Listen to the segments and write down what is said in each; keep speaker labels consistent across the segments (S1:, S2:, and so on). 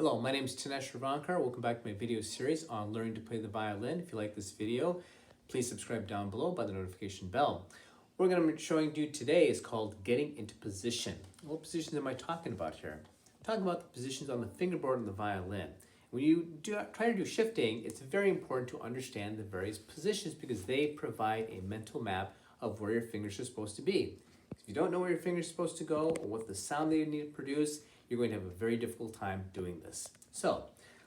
S1: Hello, my name is Tanesh Ravankar. Welcome back to my video series on learning to play the violin. If you like this video, please subscribe down below by the notification bell. What we're going to be showing you today is called getting into position. What positions am I talking about here? I'm talking about the positions on the fingerboard on the violin. When you try to do shifting, it's very important to understand the various positions because they provide a mental map of where your fingers are supposed to be. If you don't know where your fingers are supposed to go or what the sound they need to produce, you're going to have a very difficult time doing this. So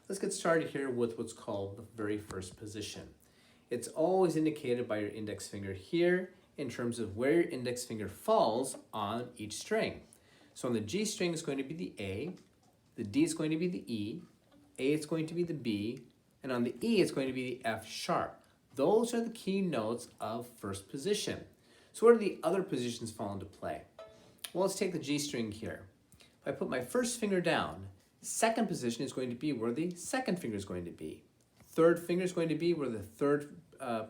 S1: let's get started here with what's called the very first position. It's always indicated by your index finger here in terms of where your index finger falls on each string. So on the G string is going to be the A, the D is going to be the E, A is going to be the B, and on the E it's going to be the F sharp. Those are the key notes of first position. So where do the other positions fall into play? Well, let's take the G string here. If I put my first finger down, second position is going to be where the second finger is going to be. Third finger is going to be where the third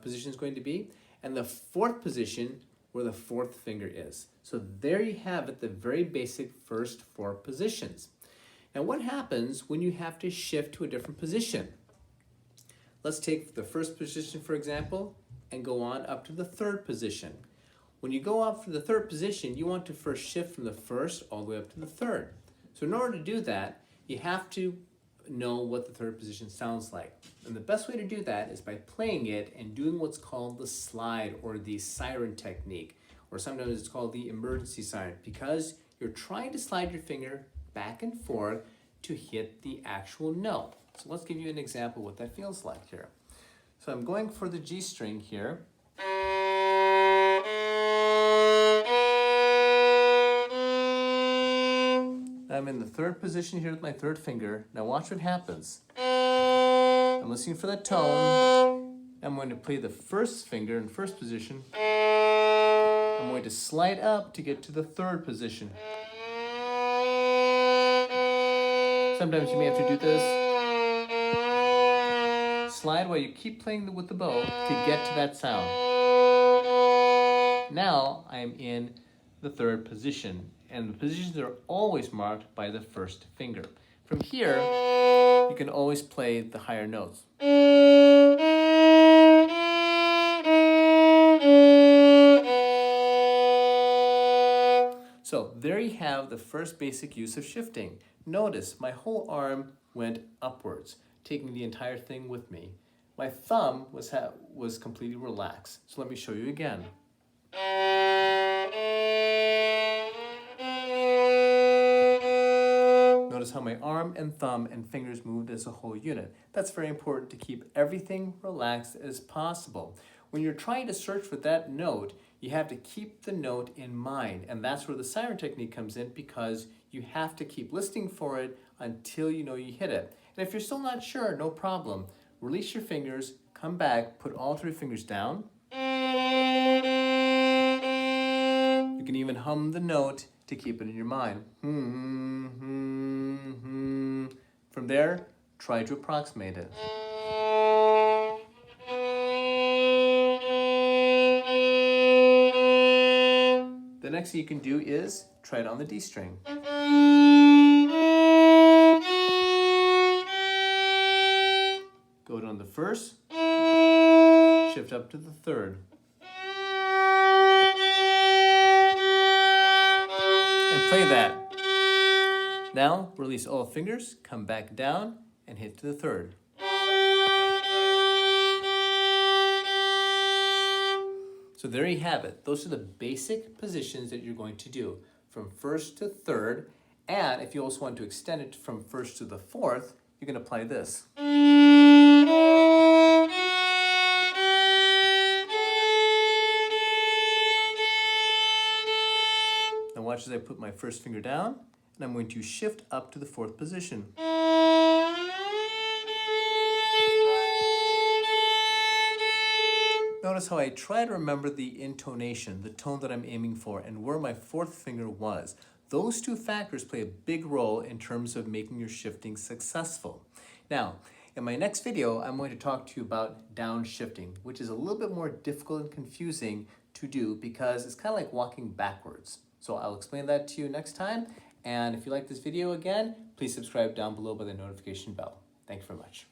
S1: position is going to be. And the fourth position where the fourth finger is. So there you have it, the very basic first four positions. Now what happens when you have to shift to a different position? Let's take the first position, for example, and go on up to the third position. When you go up for the third position, you want to first shift from the first all the way up to the third. So in order to do that, you have to know what the third position sounds like. And the best way to do that is by playing it and doing what's called the slide or the siren technique, or sometimes it's called the emergency siren, because you're trying to slide your finger back and forth to hit the actual note. So let's give you an example of what that feels like here. So I'm going for the G string here. I'm in the third position here with my third finger. Now watch what happens. I'm listening for the tone. I'm going to play the first finger in first position. I'm going to slide up to get to the third position. Sometimes you may have to do this. Slide while you keep playing with the bow to get to that sound. Now I'm in the third position, and the positions are always marked by the first finger. From here, you can always play the higher notes. So there you have the first basic use of shifting. Notice my whole arm went upwards, taking the entire thing with me. My thumb was completely relaxed. So let me show you again. Notice how my arm and thumb and fingers moved as a whole unit. That's very important to keep everything relaxed as possible. When you're trying to search for that note, you have to keep the note in mind. And that's where the siren technique comes in, because you have to keep listening for it until you know you hit it. And if you're still not sure, no problem. Release your fingers, come back, put all three fingers down. You can even hum the note to keep it in your mind. From there, try to approximate it. The next thing you can do is try it on the D string. Go down the first, shift up to the third. And play that. Now, release all fingers, come back down, and hit to the third. So there you have it. Those are the basic positions that you're going to do from first to third. And if you also want to extend it from first to the fourth, you can apply this. Now watch as I put my first finger down, and I'm going to shift up to the fourth position. Notice how I try to remember the intonation, the tone that I'm aiming for, and where my fourth finger was. Those two factors play a big role in terms of making your shifting successful. Now, in my next video, I'm going to talk to you about downshifting, which is a little bit more difficult and confusing to do because it's kind of like walking backwards. So I'll explain that to you next time. And if you like this video again, please subscribe down below by the notification bell. Thank you very much.